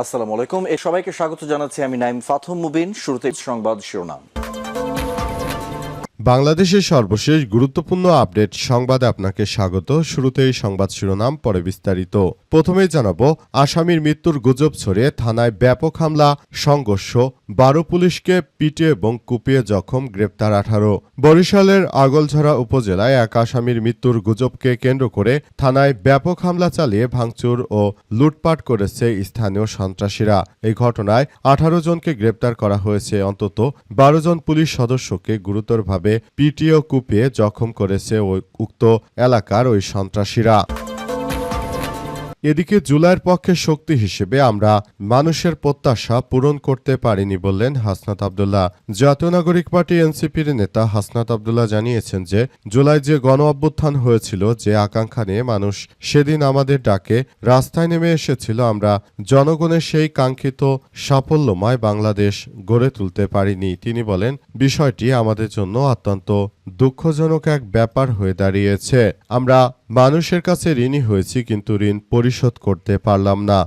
আসসালামু আলাইকুম। সবাইকে স্বাগত জানাচ্ছি আমি নাইম ফাথম মুবিন। শুরুতে সংবাদ শিরোনাম। বাংলাদেশের সর্বশেষ গুরুত্বপূর্ণ আপডেট সংবাদে আপনাকে স্বাগত। শুরুতেই সংবাদ শিরোনাম, পরে বিস্তারিত। প্রথমেই জানাবো, আসামির মৃত্যুর গুজব ছড়িয়ে থানায় ব্যাপক হামলা, সংঘর্ষ, 12 পুলিশকে পিটিয়ে এবং কুপিয়ে জখম, গ্রেপ্তার 18। বরিশালের আগলঝরা উপজেলায় এক আসামির মৃত্যুর গুজবকে কেন্দ্র করে থানায় ব্যাপক হামলা চালিয়ে ভাঙচুর ও লুটপাট করেছে স্থানীয় সন্ত্রাসীরা। এই ঘটনায় 18 জনকে গ্রেপ্তার করা হয়েছে। অন্তত 12 জন পুলিশ সদস্যকে গুরুতরভাবে পিটিয়ে ও কুপিয়ে জখম করেছে উক্ত এলাকার ওই সন্ত্রাসীরা। এদিকে জুলাইয়ের পক্ষে শক্তি হিসেবে আমরা মানুষের প্রত্যাশা পূরণ করতে পারিনি বললেন হাসনাত আব্দুল্লাহ। জাতীয় নাগরিক পার্টি এনসিপির নেতা হাসনাত আব্দুল্লাহ জানিয়েছেন যে জুলাই যে গণ অভ্যুত্থান হয়েছিল, যে আকাঙ্ক্ষা নিয়ে মানুষ সেদিন আমাদের ডাকে রাস্তায় নেমে এসেছিল, আমরা জনগণের সেই কাঙ্ক্ষিত সাফল্যময় বাংলাদেশ গড়ে তুলতে পারিনি। তিনি বলেন, বিষয়টি আমাদের জন্য অত্যন্ত দুঃখজনক এক ব্যাপার হয়ে দাঁড়িয়েছে। আমরা মানুষের কাছে ঋণী হয়েছি, কিন্তু ঋণ পরিশোধ করতে পারলাম না।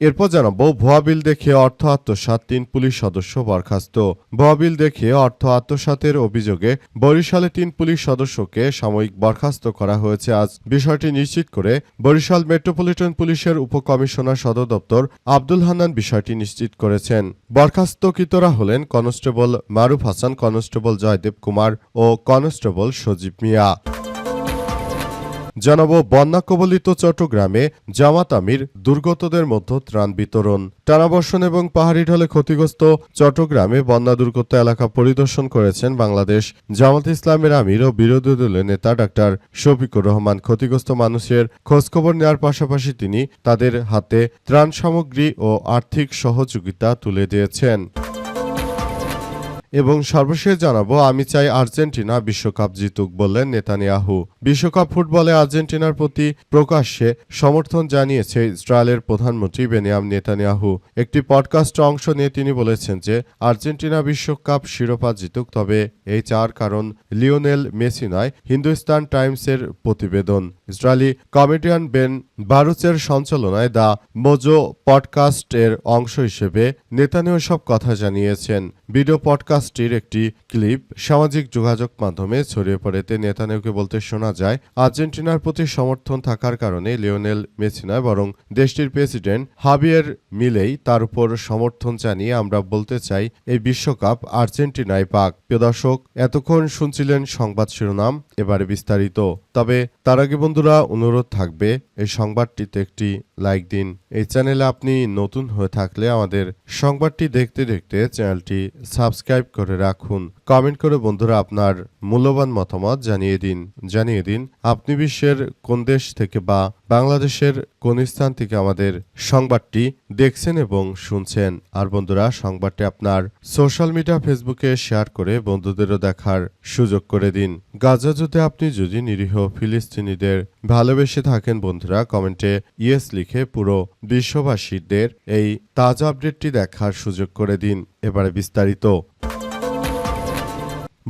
এরপর জানাবো, ভুয়া বিল দেখিয়ে অর্থ আত্মসাৎ, 3 পুলিশ সদস্য বরখাস্ত। ভুয়া বিল দেখিয়ে অর্থ আত্মসাতের অভিযোগে বরিশালে 3 পুলিশ সদস্যকে সাময়িক বরখাস্ত করা হয়েছে। আজ বিষয়টি নিশ্চিত করে বরিশাল মেট্রোপলিটন পুলিশের উপকমিশনার সদর দপ্তর আব্দুল হান্নান বিষয়টি নিশ্চিত করেছেন। বরখাস্তকৃতরা হলেন কনস্টেবল মারুফ হাসান, কনস্টেবল জয়দেব কুমার ও কনস্টেবল সজীব মিয়া। জানাবো, বন্যা কবলিত চট্টগ্রামে জামাত আমির দুর্গতদের মধ্যে ত্রাণ বিতরণ। টানা বর্ষণ এবং পাহাড়ি ঢলে ক্ষতিগ্রস্ত চট্টগ্রামে বন্যা দুর্গত এলাকা পরিদর্শন করেছেন বাংলাদেশ জামাত ইসলামের আমির ও বিরোধী দলের নেতা ডাক্তার শফিকুর রহমান। ক্ষতিগ্রস্ত মানুষের খোঁজখবর নেওয়ার পাশাপাশি তিনি তাদের হাতে ত্রাণ সামগ্রী ও আর্থিক সহযোগিতা তুলে দিয়েছেন। এবং সর্বশেষ জানাবো, আমি চাই আর্জেন্টিনা বিশ্বকাপ জিতুক বললেন নেতানিয়াহু। বিশ্বকাপ ফুটবলে আর্জেন্টিনার প্রতি প্রকাশ্যে সমর্থন জানিয়েছে ইসরায়েলের প্রধানমন্ত্রী বেনিয়ামিন নেতানিয়াহু। একটি পডকাস্টে অংশ নিয়ে তিনি বলেছেন যে আর্জেন্টিনা বিশ্বকাপ শিরোপা জিতুক, তবে এই চার কারণ লিওনেল মেসি নয়। হিন্দুস্তান টাইমসের প্রতিবেদন। ইসরায়েলি কমেডিয়ান বেন বারুচের সঞ্চালনায় দ্য মোজো পডকাস্ট এর অংশ হিসেবে নেতানিয়াহু সব কথা জানিয়েছেন। ভিডিও পডকাস্টটির একটি ক্লিপ সামাজিক যোগাযোগ মাধ্যমে ছড়িয়ে পড়েতে নেতানিয়াহুকে বলতে শোনা যায়, আর্জেন্টিনার প্রতি সমর্থন থাকার কারণে লিওনেল মেসি নয়, বরং দেশটির প্রেসিডেন্ট হাবিয়ের মিলেই তার উপর সমর্থন জানিয়ে আমরা বলতে চাই এই বিশ্বকাপ আর্জেন্টিনায় পাক। প্রিয় দর্শক, এতক্ষণ শুনছিলেন সংবাদ শিরোনাম, এবারে বিস্তারিত। তবে তার আগে বন্ধুরা, অনুরোধ থাকবে এই সংবাদটিতে একটি লাইক দিন। এই চ্যানেলে আপনি নতুন হয়ে থাকলে আমাদের সংবাদটি দেখতে দেখতে চ্যানেলটি সাবস্ক্রাইব করে রাখুন। কমেন্ট করে বন্ধুরা আপনার মূল্যবান মতামত জানিয়ে দিন আপনি বিশ্বের কোন দেশ থেকে বা বাংলাদেশের কোন স্থান থেকে আমাদের সংবাদটি দেখছেন এবং শুনছেন। আর বন্ধুরা, সংবাদটি আপনার সোশ্যাল মিডিয়া ফেসবুকে শেয়ার করে বন্ধুদেরও দেখার সুযোগ করে দিন। গাজা যুদ্ধে আপনি যদি নিরীহ ফিলিস্তিনিদের ভালোবেসে থাকেন বন্ধুরা, কমেন্টে ইয়েস লিখে পুরো বিশ্ববাসীদের এই তাজা আপডেটটি দেখার সুযোগ করে দিন। এবারে বিস্তারিত।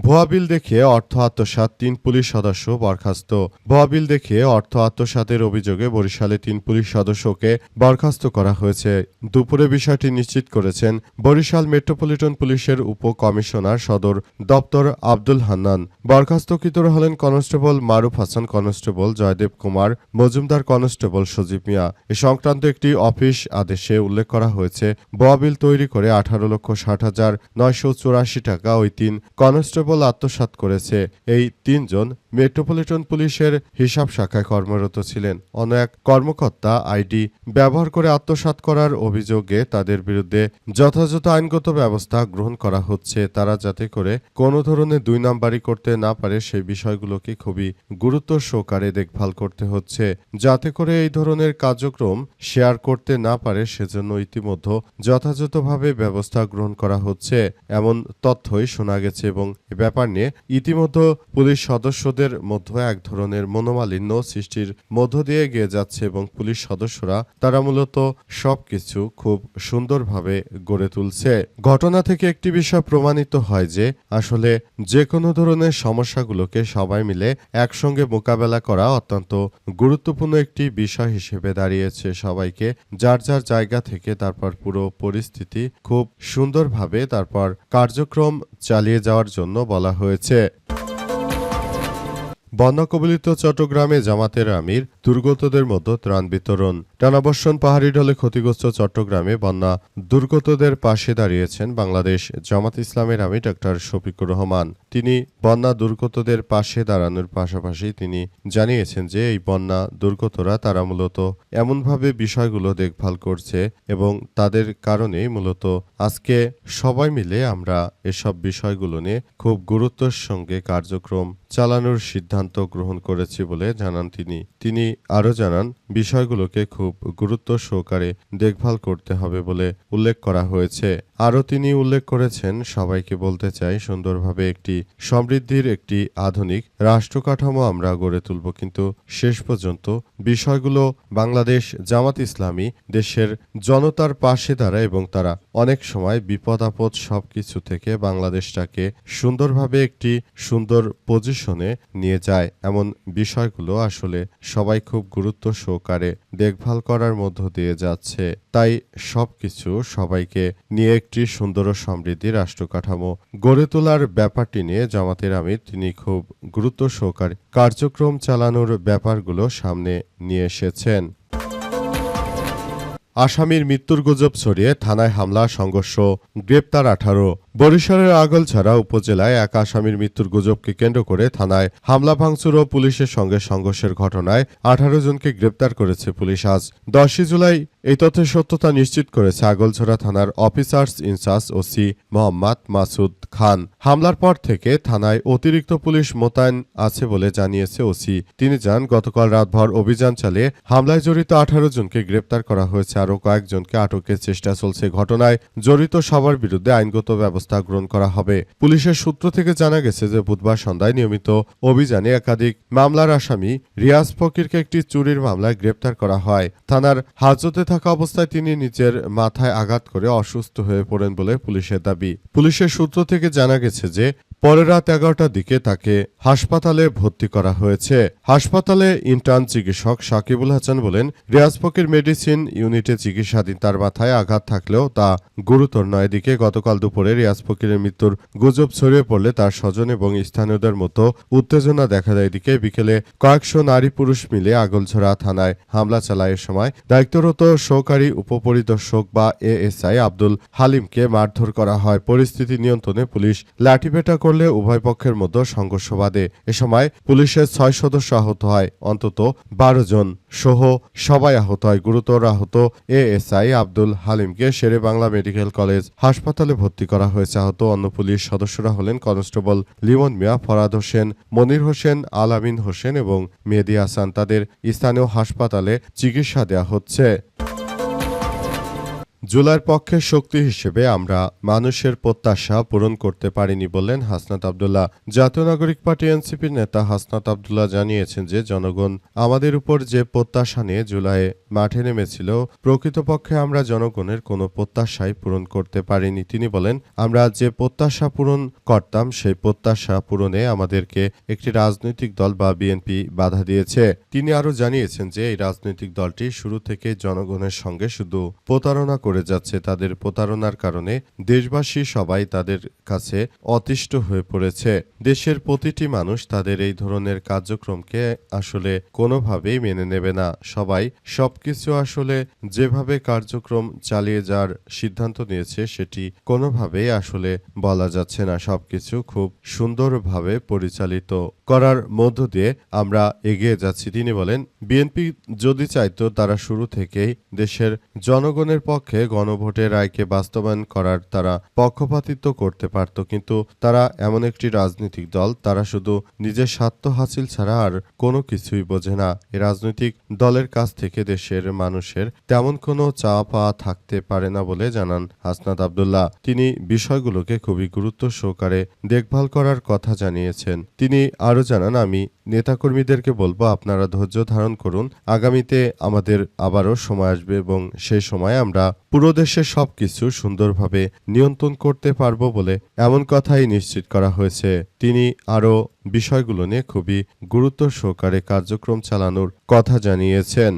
ভুয়া বিল দেখিয়ে অর্থ আত্মসাৎ, 3 পুলিশ সদস্য বরখাস্ত। ভুয়া বিল দেখিয়ে অর্থ আত্মসাতের অভিযোগে বরিশালে 3 পুলিশ সদস্যকে বরখাস্ত করা হয়েছে। দুপুরে বিষয়টি নিশ্চিত করেছেন বরিশাল মেট্রোপলিটন পুলিশের উপকমিশনার সদর দপ্তর আব্দুল হান্নান। বরখাস্তকৃতরা হলেন কনস্টেবল মারুফ হাসান, কনস্টেবল জয়দেব কুমার মজুমদার, কনস্টেবল সজীব মিয়া। এ সংক্রান্ত একটি অফিস আদেশে উল্লেখ করা হয়েছে, ভুয়া বিল তৈরি করে 18,60,984 টাকা ওই 3 কনস্টেবল আত্মসাৎ করেছে। এই 3 জন মেট্রোপলিটন পুলিশের হিসাব শাখায় কর্মরত ছিলেন। অন্য এক কর্মকর্তা আইডি ব্যবহার করে আত্মসাৎ করার অভিযোগে তাদের বিরুদ্ধে যথাযথ আইনগত ব্যবস্থা গ্রহণ করা হচ্ছে। তারা যাতে করে কোনো ধরনের 2 নাম্বারি করতে না পারে সেই বিষয়গুলোকে খুবই গুরুত্ব সহকারে দেখভাল করতে হচ্ছে। যাতে করে এই ধরনের কার্যক্রম শেয়ার করতে না পারে সেজন্য ইতিমধ্যে যথাযথভাবে ব্যবস্থা গ্রহণ করা হচ্ছে, এমন তথ্যই শোনা গেছে। এবং এ ব্যাপার নিয়ে ইতিমধ্যে পুলিশ সদস্যদের দুর্গতদের মধ্যে এক ধরনের মনোমালিন্য সৃষ্টির মধ্য দিয়ে এগিয়ে যাচ্ছে এবং পুলিশ সদস্যরা তারা মূলত সবকিছু খুব সুন্দরভাবে গড়ে তুলছে। ঘটনা থেকে একটি বিষয় প্রমাণিত হয় যে আসলে যে কোনো ধরনের সমস্যাগুলোকে সবাই মিলে একসঙ্গে মোকাবেলা করা অত্যন্ত গুরুত্বপূর্ণ একটি বিষয় হিসেবে দাঁড়িয়েছে। সবাইকে যার যার জায়গা থেকে তারপর পুরো পরিস্থিতি খুব সুন্দরভাবে তারপর কার্যক্রম চালিয়ে যাওয়ার জন্য বলা হয়েছে। বন্যা কবলিত চট্টগ্রামে জামাতের আমির দুর্গতদের মধ্যে ত্রাণ বিতরণ। টানাবর্ষণ পাহাড়ি ঢলে ক্ষতিগ্রস্ত চট্টগ্রামে বন্যা দুর্গতদের পাশে দাঁড়িয়েছেন বাংলাদেশ জামাত ইসলামের আমির ডক্টর শফিকুর রহমান। তিনি বন্যা দুর্গতদের পাশে দাঁড়ানোর পাশাপাশি তিনি জানিয়েছেন যে এই বন্যা দুর্গতরা তারা মূলত এমনভাবে বিষয়গুলো দেখভাল করছে এবং তাদের কারণেই মূলত আজকে সবাই মিলে আমরা এসব বিষয়গুলো নিয়ে খুব গুরুত্বের সঙ্গে কার্যক্রম চালানোর সিদ্ধান্ত গ্রহণ করেছি বলে জানান তিনি আরও জানান বিষয়গুলোকে খুব গুরুত্ব সহকারে দেখভাল করতে হবে বলে উল্লেখ করা হয়েছে। আরও তিনি উল্লেখ করেছেন সবাইকে বলতে চাই সুন্দরভাবে একটি সমৃদ্ধির একটি আধুনিক রাষ্ট্র কাঠামো আমরা গড়ে তুলব, কিন্তু শেষ পর্যন্ত বিষয়গুলো বাংলাদেশ জামাত ইসলামী দেশের জনতার পাশে দাঁড়ায় এবং তারা অনেক সময় বিপদ আপদ সবকিছু থেকে বাংলাদেশটাকে সুন্দরভাবে একটি সুন্দর পজিশনে নিয়ে যায়। এমন বিষয়গুলো আসলে সবাই খুব গুরুত্ব সহকারে দেখভাল করার মধ্য দিয়ে যাচ্ছে। তাই সবকিছু সবাইকে নিয়ে একটি সুন্দর ও সমৃদ্ধি রাষ্ট্র কাঠামো গড়ে তোলার ব্যাপারটি নিয়ে জামাতের আমির তিনি খুব গুরুত্ব সহকারে কার্যক্রম চালানোর ব্যাপারগুলো সামনে নিয়ে এসেছেন। আসামির মৃত্যুর গুজব ছড়িয়ে থানায় হামলা সংঘর্ষ, গ্রেপ্তার 18। বরিশালের আগলছাড়া উপজেলায় এক আসামির মৃত্যুর গুজবকে কেন্দ্র করে থানায় হামলা ভাঙচুর ও পুলিশের সঙ্গে সংঘর্ষের ঘটনায় 18 জনকে গ্রেপ্তার করেছে পুলিশ আজ 10 জুলাই। এই তথ্যের সত্যতা নিশ্চিত করেছে আগলছড়া থানার officers in charge OC Mohammad Masud Khan. হামলার পর থেকে থানায় অতিরিক্ত পুলিশ মোতায়েন আছে বলে জানিয়েছে ওসি। তিনি জানান গতকাল রাতভর অভিযান চালিয়ে হামলায় জড়িত 18 জনকে গ্রেপ্তার করা হয়েছে, আরও কয়েকজনকে আটকের চেষ্টা চলছে। ঘটনায় জড়িত সবার বিরুদ্ধে আইনগত ব্যবস্থা গ্রহণ করা হবে। পুলিশের সূত্র থেকে জানা গেছে যে বুধবার সন্ধ্যায় নিয়মিত অভিযানে একাধিক মামলার আসামি রিয়াজ ফকিরকে একটি চুরির মামলায় গ্রেপ্তার করা হয়। থানার হাজতে থাকা অবস্থায় তিনি নিজের মাথায় আঘাত করে অসুস্থ হয়ে পড়েন বলে পুলিশের দাবি। পুলিশের সূত্র থেকে জানা গেছে যে পরে রাত 11টার দিকে তাকে হাসপাতালে ভর্তি করা হয়েছে। হাসপাতালে ইন্টার্ন চিকিৎসক সাকিবুল হাসান বলেন, রিয়াজ ফকির মেডিসিন ইউনিটে চিকিৎসাধীন। তার মাথায় আঘাত থাকলেও তা গুরুতর নয়। এদিকে গতকাল দুপুরে রিয়াজ ফকিরের মৃত্যুর গুজব ছড়িয়ে পড়লে তার স্বজন এবং স্থানীয়দের মতো উত্তেজনা দেখা দেয়। এদিকে বিকেলে কয়েকশো নারী পুরুষ মিলে আগলছড়া থানায় হামলা চালায়। এ সময় দায়িত্বরত সহকারী উপপরিদর্শক বা এএসআই আব্দুল হালিমকে মারধর করা হয়। পরিস্থিতি নিয়ন্ত্রণে পুলিশ লাঠিপেটা করলে উভয় পক্ষের মধ্যে সংঘর্ষ বাধে। এ সময় পুলিশের 6 সদস্য আহত হয়, অন্তত 12 জন সহ সবাই আহত হয়। গুরুতর আহত এএসআই আব্দুল হালিমকে শেরে বাংলা মেডিকেল কলেজ হাসপাতালে ভর্তি করা হয়েছে। আহত অন্য পুলিশ সদস্যরা হলেন কনস্টেবল লিমন মিয়া, ফরাদ হোসেন, মনির হোসেন, আলামিন হোসেন এবং মেহেদী হাসান। তাদের স্থানীয় হাসপাতালে চিকিৎসা দেওয়া হচ্ছে। জুলাইয়ের পক্ষের শক্তি হিসেবে আমরা মানুষের প্রত্যাশা পূরণ করতে পারিনি বললেন হাসনাত আব্দুল্লাহ। জাতীয় নাগরিক পার্টি এনসিপির নেতা হাসনাত আব্দুল্লাহ জানিয়েছেন যে জনগণ আমাদের উপর যে প্রত্যাশা নিয়ে জুলাইয়ে মাঠে নেমেছিল, প্রকৃতপক্ষে আমরা জনগণের কোনো প্রত্যাশাই পূরণ করতে পারিনি। তিনি বলেন, আমরা যে প্রত্যাশা পূরণ করতাম সেই প্রত্যাশা পূরণে আমাদেরকে একটি রাজনৈতিক দল বা বিএনপি বাধা দিয়েছে। তিনি আরও জানিয়েছেন যে এই রাজনৈতিক দলটি শুরু থেকে জনগণের সঙ্গে শুধু প্রতারণা করে যাচ্ছে। তাদের প্রতারণার কারণে দেশবাসী সবাই তাদের কাছে অতিষ্ঠ হয়ে পড়েছে। দেশের প্রতিটি মানুষ তাদের এই ধরনের কার্যক্রমকে আসলে কোনোভাবেই মেনে নেবে না। সবাই সবকিছু আসলে যেভাবে কার্যক্রম চালিয়ে যাওয়ার সিদ্ধান্ত নিয়েছে সেটি কোনোভাবেই আসলে বলা যাচ্ছে না। সবকিছু খুব সুন্দরভাবে পরিচালিত করার মধ্য দিয়ে আমরা এগিয়ে যাচ্ছি। তিনি বলেন, বিএনপি যদি চাইতো তারা শুরু থেকেই দেশের জনগণের পক্ষে গণভোটের রায়কে বাস্তবায়ন করার তারা পক্ষপাতিত্ব করতে পারত, কিন্তু তারা এমন একটি রাজনৈতিক দল, তারা শুধু নিজের স্বার্থ হাসিল ছাড়া আর কোনো কিছুই বোঝে না। এই রাজনৈতিক দলের কাছ থেকে দেশের মানুষের তেমন কোনো চাওয়া পাওয়া থাকতে পারে না বলে জানান হাসনাত আব্দুল্লাহ। তিনি বিষয়গুলোকে খুবই গুরুত্ব সহকারে দেখভাল করার কথা জানিয়েছেন। তিনি আরও জানান, আমি নেতাকর্মীদেরকে বলবো, আপনারা ধৈর্য ধারণ করুন। আগামীতে আমাদের আবারও সময় আসবে এবং সেই সময় আমরা পুরো দেশে সবকিছু সুন্দরভাবে নিয়ন্ত্রণ করতে পারবো বলে এমন কথাই নিশ্চিত করা হয়েছে। তিনি আরও বিষয়গুলো নিয়ে খুবই গুরুত্ব সহকারে কার্যক্রম চালানোর কথা জানিয়েছেন।